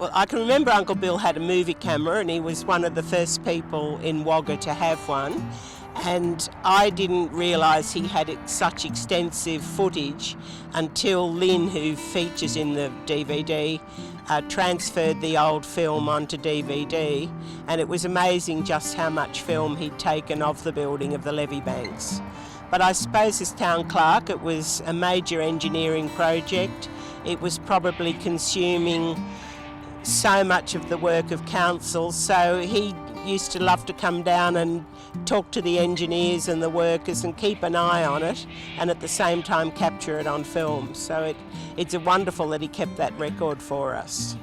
Well, I can remember Uncle Bill had a movie camera and he was one of the first people in Wagga to have one. And I didn't realise he had such extensive footage until Lynn, who features in the DVD, transferred the old film onto DVD, and it was amazing just how much film he'd taken of the building of the levee banks. But I suppose as town clerk it was a major engineering project. It was probably consuming so much of the work of council, so he used to love to come down and talk to the engineers and the workers and keep an eye on it, and at the same time capture it on film. So it's wonderful that he kept that record for us.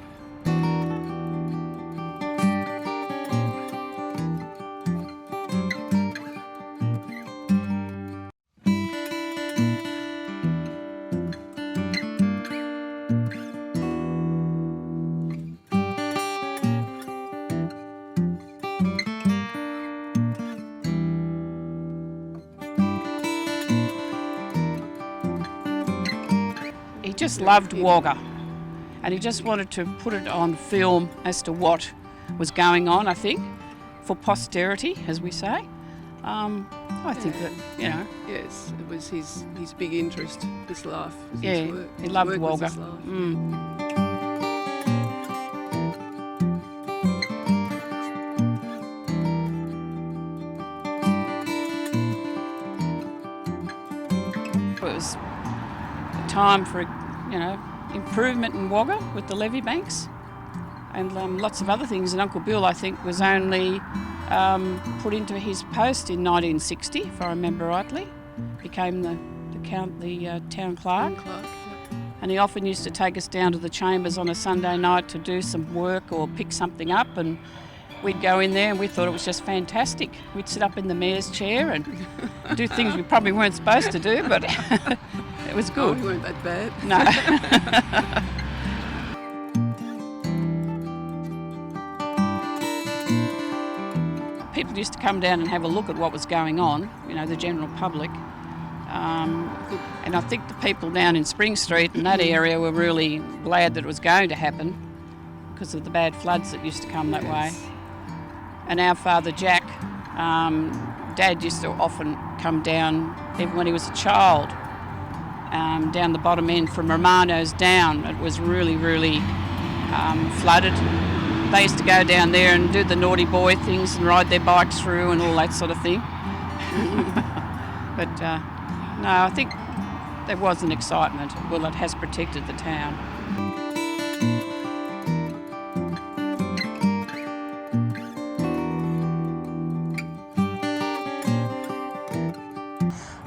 He just loved Wagga, and he just wanted to put it on film as to what was going on, I think, for posterity, as we say. I think that, you know. Yes, it was his big interest, his life, yeah, his work. He loved Work Wagga. was his life. It was a time for, you know, improvement in Wagga with the levee banks and lots of other things. And Uncle Bill, I think, was only put into his post in 1960, if I remember rightly. Became the town clerk. And he often used to take us down to the chambers on a Sunday night to do some work or pick something up, and we'd go in there and we thought it was just fantastic. We'd sit up in the mayor's chair and do things we probably weren't supposed to do, but it was good. Oh, we weren't that bad. No. People used to come down and have a look at what was going on, you know, the general public. And I think the people down in Spring Street and that area were really glad that it was going to happen because of the bad floods that used to come that way. And our father Jack, Dad used to often come down, even when he was a child, down the bottom end from Romano's down. It was really, really flooded. They used to go down there and do the naughty boy things and ride their bikes through and all that sort of thing. But no, I think there was an excitement. Well, it has protected the town.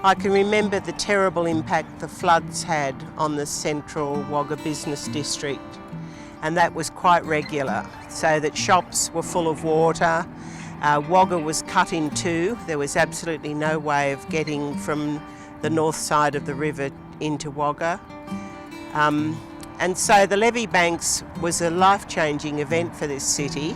I can remember the terrible impact the floods had on the central Wagga business district, and that was quite regular, so that shops were full of water. Wagga was cut in two. There was absolutely no way of getting from the north side of the river into Wagga. And so the levee banks was a life-changing event for this city,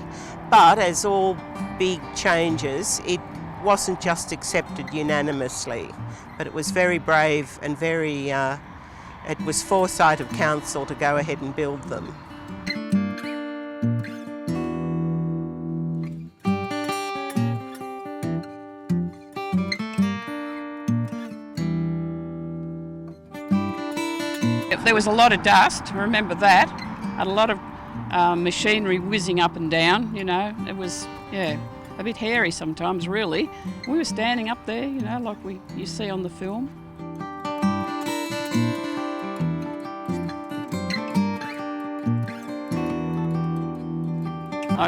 but as all big changes, it wasn't just accepted unanimously, but it was very brave and very, it was foresight of council to go ahead and build them. There was a lot of dust, remember that, and a lot of machinery whizzing up and down, you know. It was, yeah, a bit hairy sometimes, really. We were standing up there, you know, like you see on the film.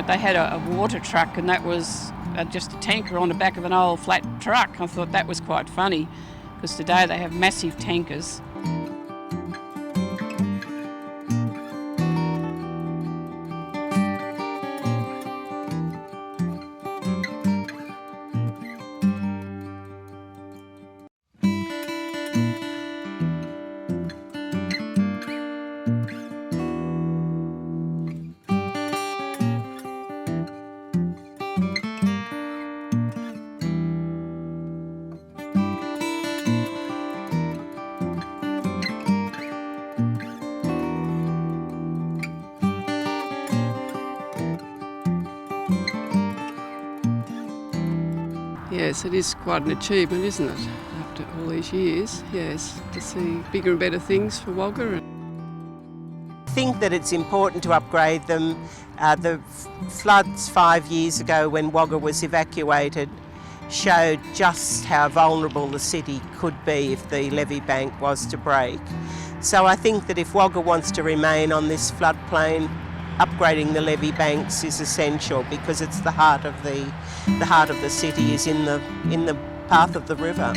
They had a water truck, and that was just a tanker on the back of an old flat truck. I thought that was quite funny, because today they have massive tankers. Yes, it is quite an achievement, isn't it? After all these years, yes, to see bigger and better things for Wagga. I think that it's important to upgrade them. The floods 5 years ago when Wagga was evacuated showed just how vulnerable the city could be if the levee bank was to break. So I think that if Wagga wants to remain on this floodplain, upgrading the levee banks is essential because it's the heart of the city is in the path of the river.